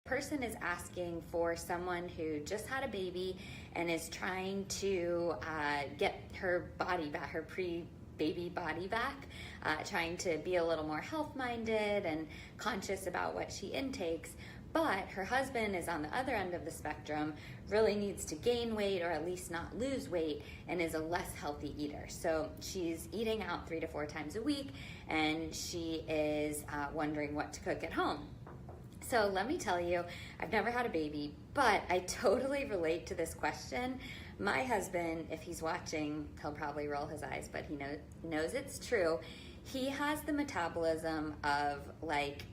person is asking for someone who just had a baby and is trying to get her body back, her pre-baby body back, trying to be a little more health-minded and conscious about what she intakes. But her husband is on the other end of the spectrum, really needs to gain weight or at least not lose weight, and is a less healthy eater. So she's eating out 3 to 4 times a week, and she is wondering what to cook at home. So let me tell you, I've never had a baby, but I totally relate to this question. My husband, if he's watching, he'll probably roll his eyes, but he knows it's true. He has the metabolism of, like,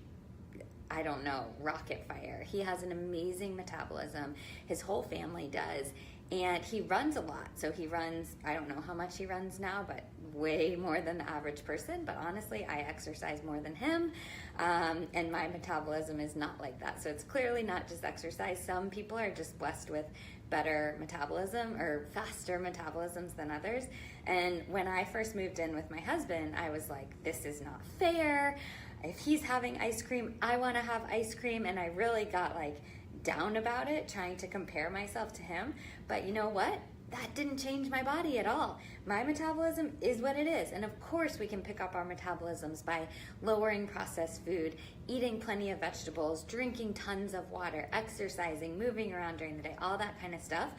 I don't know, rocket fire. He has an amazing metabolism. His whole family does. And he runs a lot. So he runs, I don't know how much he runs now, but way more than the average person. But honestly, I exercise more than him. And my metabolism is not like that. So it's clearly not just exercise. Some people are just blessed with better metabolism or faster metabolisms than others. And when I first moved in with my husband, I was like, this is not fair. If he's having ice cream, I want to have ice cream. And I really got like down about it, trying to compare myself to him. But you know what? That didn't change my body at all. My metabolism is what it is. And of course we can pick up our metabolisms by lowering processed food, eating plenty of vegetables, drinking tons of water, exercising, moving around during the day, all that kind of stuff.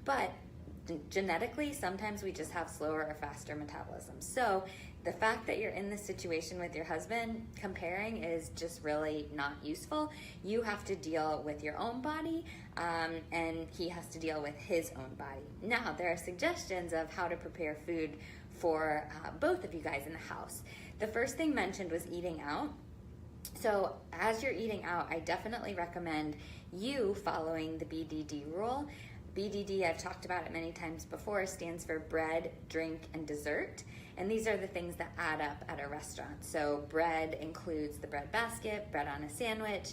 But genetically, sometimes we just have slower or faster metabolism. So the fact that you're in this situation with your husband, comparing is just really not useful. You have to deal with your own body, and he has to deal with his own body. Now, there are suggestions of how to prepare food for both of you guys in the house. The first thing mentioned was eating out. So as you're eating out, I definitely recommend you following the BDD rule. BDD, I've talked about it many times before, stands for bread, drink, and dessert. And these are the things that add up at a restaurant. So bread includes the bread basket, bread on a sandwich,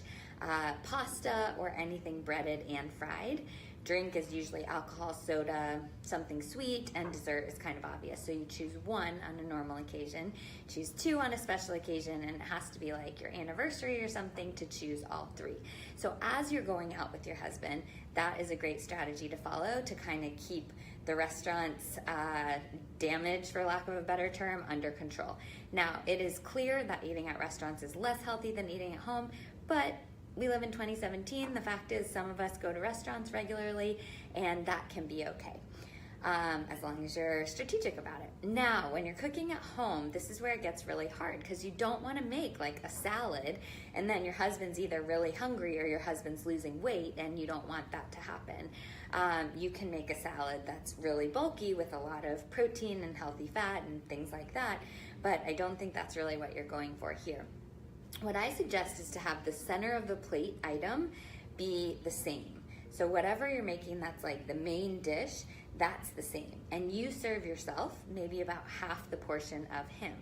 pasta, or anything breaded and fried. Drink is usually alcohol, soda, something sweet, and dessert is kind of obvious. So you choose one on a normal occasion, choose 2 on a special occasion, and it has to be like your anniversary or something to choose all 3. So as you're going out with your husband, that is a great strategy to follow to kind of keep the restaurant's damage, for lack of a better term, under control. Now, it is clear that eating at restaurants is less healthy than eating at home, but we live in 2017. The fact is, some of us go to restaurants regularly, and that can be okay, as long as you're strategic about it. Now, when you're cooking at home, this is where it gets really hard, because you don't want to make like a salad, and then your husband's either really hungry or your husband's losing weight, and you don't want that to happen. You can make a salad that's really bulky with a lot of protein and healthy fat and things like that, but I don't think that's really what you're going for here. What I suggest is to have the center of the plate item be the same. So whatever you're making that's like the main dish, that's the same. And you serve yourself maybe about half the portion of him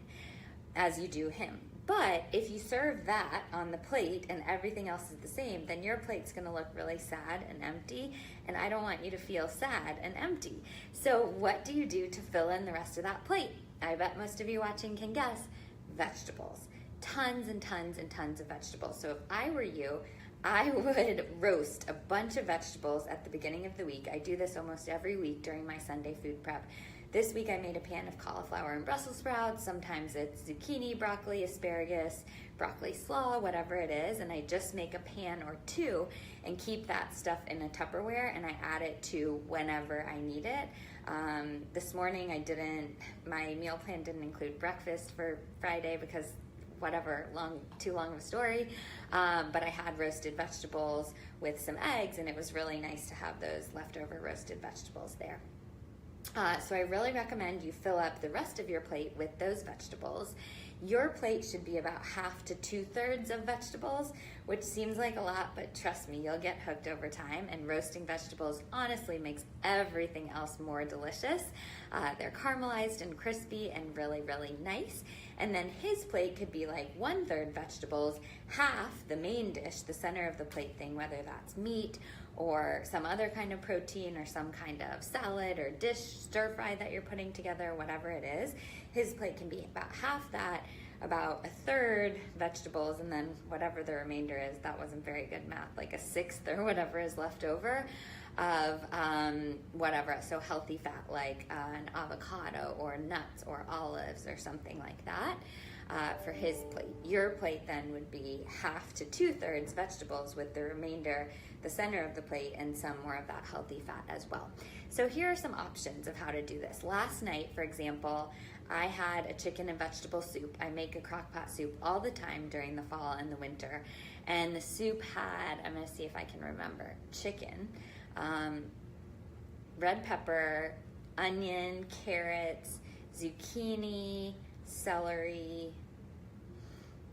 as you do him. But if you serve that on the plate and everything else is the same, then your plate's gonna look really sad and empty, and I don't want you to feel sad and empty. So what do you do to fill in the rest of that plate? I bet most of you watching can guess: vegetables. Tons and tons and tons of vegetables. So if I were you, I would roast a bunch of vegetables at the beginning of the week. I do this almost every week during my Sunday food prep. This week I made a pan of cauliflower and Brussels sprouts. Sometimes it's zucchini, broccoli, asparagus, broccoli slaw, whatever it is. And I just make a pan or 2 and keep that stuff in a Tupperware, and I add it to whenever I need it. This morning my meal plan didn't include breakfast for Friday because whatever, too long of a story, but I had roasted vegetables with some eggs, and it was really nice to have those leftover roasted vegetables there. So I really recommend you fill up the rest of your plate with those vegetables. Your plate should be about half to 2/3 of vegetables, which seems like a lot, but trust me, you'll get hooked over time, and roasting vegetables honestly makes everything else more delicious. They're caramelized and crispy and really, really nice. And then his plate could be like 1/3 vegetables, half the main dish, the center of the plate thing, whether that's meat or some other kind of protein or some kind of salad or dish stir fry that you're putting together, whatever it is. His plate can be about half that, about a third vegetables, and then whatever the remainder is, that wasn't very good math, like a sixth or whatever is left over of whatever, so healthy fat like an avocado or nuts or olives or something like that. For his plate. Your plate then would be 1/2 to 2/3 vegetables, with the remainder the center of the plate and some more of that healthy fat as well. So here are some options of how to do this. Last night, for example, I had a chicken and vegetable soup. I make a crock pot soup all the time during the fall and the winter. And the soup had, I'm going to see if I can remember, chicken, red pepper, onion, carrots, zucchini, celery,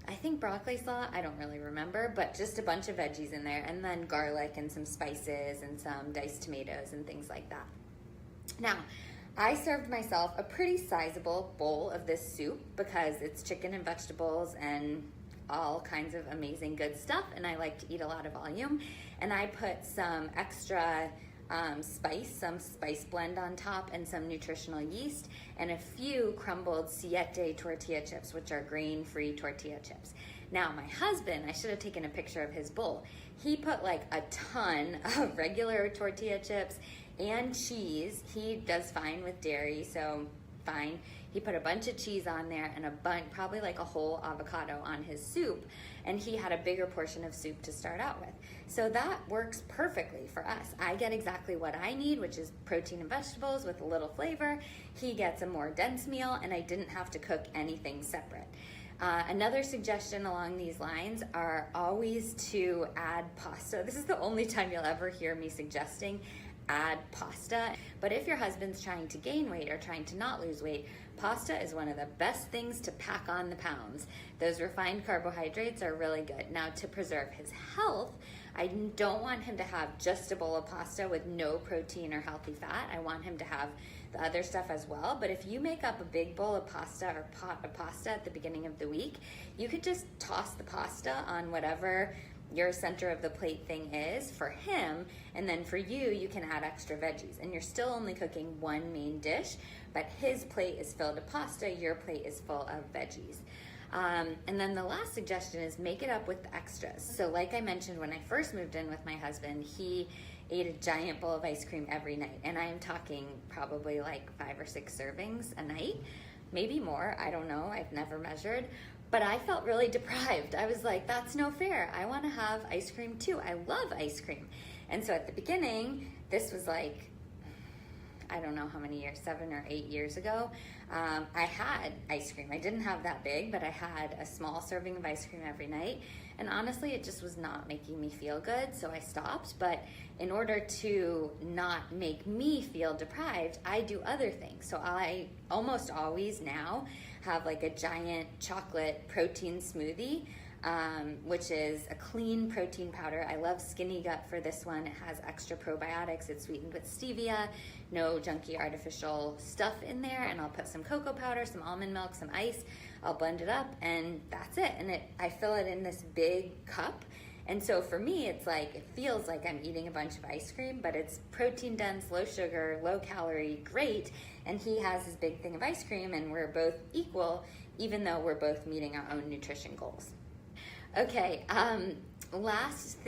I think broccoli slaw, I don't really remember, but just a bunch of veggies in there, and then garlic and some spices and some diced tomatoes and things like that. Now, I served myself a pretty sizable bowl of this soup because it's chicken and vegetables and all kinds of amazing good stuff, and I like to eat a lot of volume. And I put some extra some spice blend on top, and some nutritional yeast, and a few crumbled siete tortilla chips, which are grain-free tortilla chips. Now, my husband, I should have taken a picture of his bowl. He put like a ton of regular tortilla chips and cheese. He does fine with dairy, so fine. He put a bunch of cheese on there and probably like a whole avocado on his soup, and he had a bigger portion of soup to start out with. So that works perfectly for us. I get exactly what I need, which is protein and vegetables with a little flavor. He gets a more dense meal, and I didn't have to cook anything separate. Another suggestion along these lines are always to add pasta. This is the only time you'll ever hear me suggesting add pasta. But if your husband's trying to gain weight or trying to not lose weight, pasta is one of the best things to pack on the pounds. Those refined carbohydrates are really good. Now, to preserve his health, I don't want him to have just a bowl of pasta with no protein or healthy fat. I want him to have the other stuff as well. But if you make up a big bowl of pasta or pot of pasta at the beginning of the week, you could just toss the pasta on whatever your center of the plate thing is for him, and then for you, you can add extra veggies, and you're still only cooking one main dish, but his plate is filled with pasta, your plate is full of veggies. And then the last suggestion is make it up with the extras. So like I mentioned, when I first moved in with my husband, he ate a giant bowl of ice cream every night, and I am talking probably like 5 or 6 servings a night, maybe more, I don't know, I've never measured. But I felt really deprived. I was like, that's no fair. I want to have ice cream too. I love ice cream. And so at the beginning, this was like, I don't know how many years, 7 or 8 years ago, I had ice cream. I didn't have that big, but I had a small serving of ice cream every night. And honestly, it just was not making me feel good, so I stopped. But in order to not make me feel deprived, I do other things. So I almost always now have like a giant chocolate protein smoothie, which is a clean protein powder. I love Skinny Gut for this one. It has extra probiotics. It's sweetened with stevia, no junky artificial stuff in there. And I'll put some cocoa powder, some almond milk, some ice. I'll blend it up, and that's it. And I fill it in this big cup. And so for me, it's like, it feels like I'm eating a bunch of ice cream, but it's protein dense, low sugar, low calorie, great. And he has his big thing of ice cream, and we're both equal, even though we're both meeting our own nutrition goals. Okay, last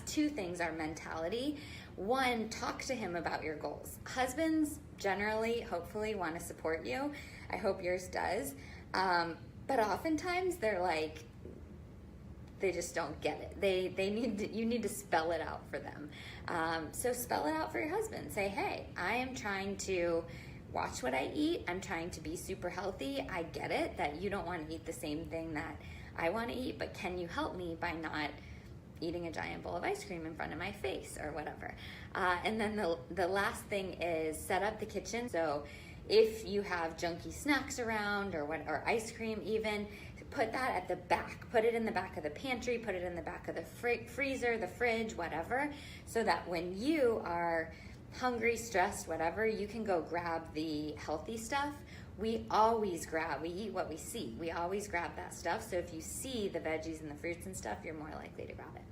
two things are mentality. One, talk to him about your goals. Husbands generally, hopefully, want to support you. I hope yours does. But oftentimes they're like, they just don't get it. You need to spell it out for them. So spell it out for your husband. Say, hey, I am trying to watch what I eat. I'm trying to be super healthy. I get it that you don't want to eat the same thing that I want to eat, but can you help me by not eating a giant bowl of ice cream in front of my face or whatever? And then the last thing is set up the kitchen. So if you have junky snacks around or ice cream even, put that at the back. Put it in the back of the pantry, put it in the back of the freezer, the fridge, whatever, so that when you are hungry, stressed, whatever, you can go grab the healthy stuff. We eat what we see. We always grab that stuff. So if you see the veggies and the fruits and stuff, you're more likely to grab it.